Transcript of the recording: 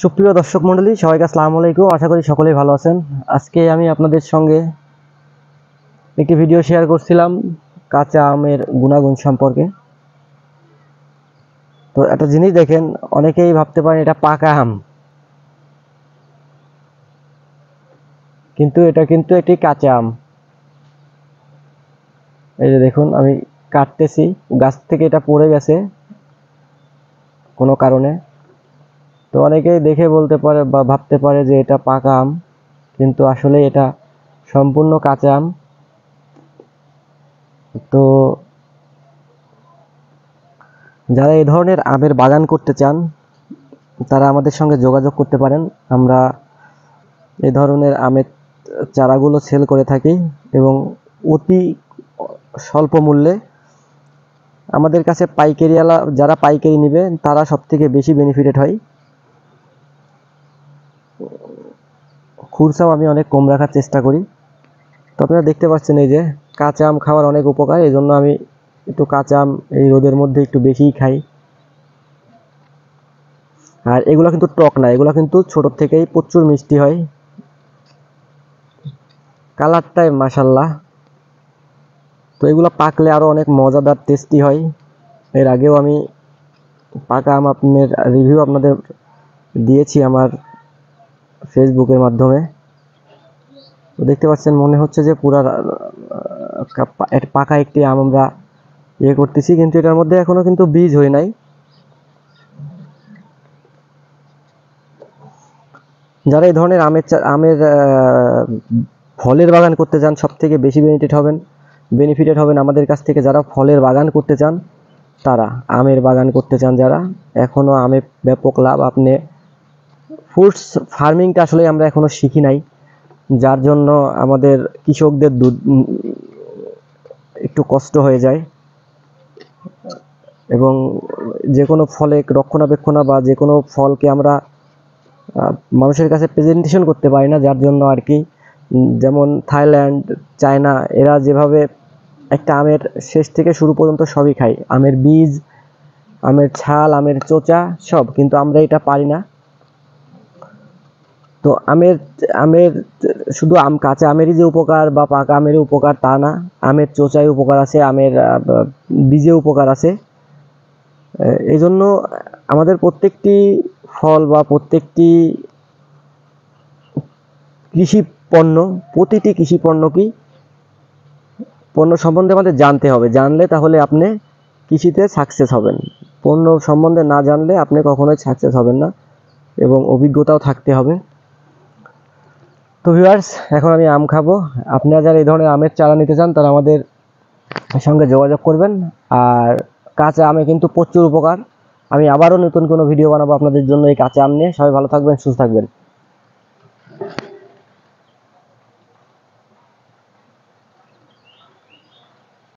সুপ্রিয় দর্শক মণ্ডলী, সবাইকে আসসালামু আলাইকুম। আশা করি সকলেই ভালো আছেন। আজকে আমি আপনাদের সঙ্গে একটি ভিডিও শেয়ার করছিলাম কাঁচা আমের গুণাগুণ সম্পর্কে। তো একটা জিনিস দেখেন, অনেকেই ভাবতে পারেন এটা পাকা আম, কিন্তু এটা কিন্তু একটি কাঁচা আম। এই যে দেখুন, আমি কাটতেছি, গাছ থেকে এটা পড়ে গেছে কোনো কারণে। তো অনেকেই দেখে বলতে পারে বা ভাবতে পারে যে এটা পাকা আম, কিন্তু আসলে এটা সম্পূর্ণ কাঁচা আম। তো যারা এই ধরনের আমের বাগান করতে চান তারা আমাদের সঙ্গে যোগাযোগ করতে পারেন। আমরা এই ধরনের আমের চারাগুলো সেল করে থাকি এবং অতি স্বল্প মূল্যে। আমাদের কাছে পাইকারিওয়ালা যারা পাইকারি নেবে তারা সবথেকে বেশি বেনিফিটেড হয়। খুচরাও আমি অনেক কম রাখার চেষ্টা করি। তো আপনারা দেখতে পাচ্ছেন এই যে কাঁচা আম খাওয়ার অনেক উপকার, এই জন্য আমি একটু কাঁচা আম এই রোদের মধ্যে একটু বেশিই খাই। আর এগুলো কিন্তু টক না, এগুলো কিন্তু ছোট থেকেই প্রচুর মিষ্টি হয়, কালারটাই মাশাল্লাহ। তো এগুলো পাকলে আরও অনেক মজাদার টেস্টি হয়। এর আগেও আমি পাকা আম আপনার রিভিউ আপনাদের দিয়েছি আমার ফেসবুকের মাধ্যমে। তো দেখতে পাচ্ছেন, মনে হচ্ছে যে পুরা পাকা একটি আম আমরা করতেছি, কিন্তু এটার মধ্যে এখনো কিন্তু বীজ হয় নাই। যারা এই ধরনের আমের ফলের বাগান করতে চান সব থেকে বেশি বেনিফিটেড হবেন আমাদের কাছ থেকে। যারা ফলের বাগান করতে চান, তারা আমের বাগান করতে চান যারা, এখনো আমে ব্যাপক লাভ। আপনি ফ্রুটস ফার্মিংটা আসলে আমরা এখনো শিখি নাই, যার জন্য আমাদের কৃষকদের একটু কষ্ট হয়ে যায় এবং যে কোনো ফলে রক্ষণাবেক্ষণ বা যে কোনো ফলকে আমরা মানুষের কাছে প্রেজেন্টেশন করতে পারি না, যার জন্য আর কি। যেমন থাইল্যান্ড, চায়না, এরা যেভাবে একটা আমের শেষ থেকে শুরু পর্যন্ত সবই খায়, আমের বীজ, আমের ছাল, আমের চোচা সব, কিন্তু আমরা এটা পারি না। তো আমের আমের শুধু কাঁচা আমেরই যে উপকার বা পাকা আমেরই উপকার তা না, আমের চোচায় উপকার আছে, আমের বীজে উপকার আছে। এই জন্য আমাদের প্রত্যেকটি ফল বা প্রত্যেকটি প্রতিটি কৃষি পণ্য সম্বন্ধে আমাদের জানতে হবে। জানলে তাহলে আপনি কৃষিতে সাকসেস হবেন। পণ্য সম্বন্ধে না জানলে আপনি কখনোই সাকসেস হবেন না, এবং অভিজ্ঞতাও থাকতে হবে। তো ভিউয়ার্স, এখন আমি আম খাবো। আপনারা যারা এই ধরনের আমের চারা নিতে চান তারা আমাদের সঙ্গে যোগাযোগ করবেন। আর কাঁচা আমে কিন্তু প্রচুর উপকার। আমি আবারও নতুন কোনো ভিডিও বানাবো আপনাদের জন্য এই কাঁচা আম নিয়ে। সবাই ভালো থাকবেন, সুস্থ থাকবেন।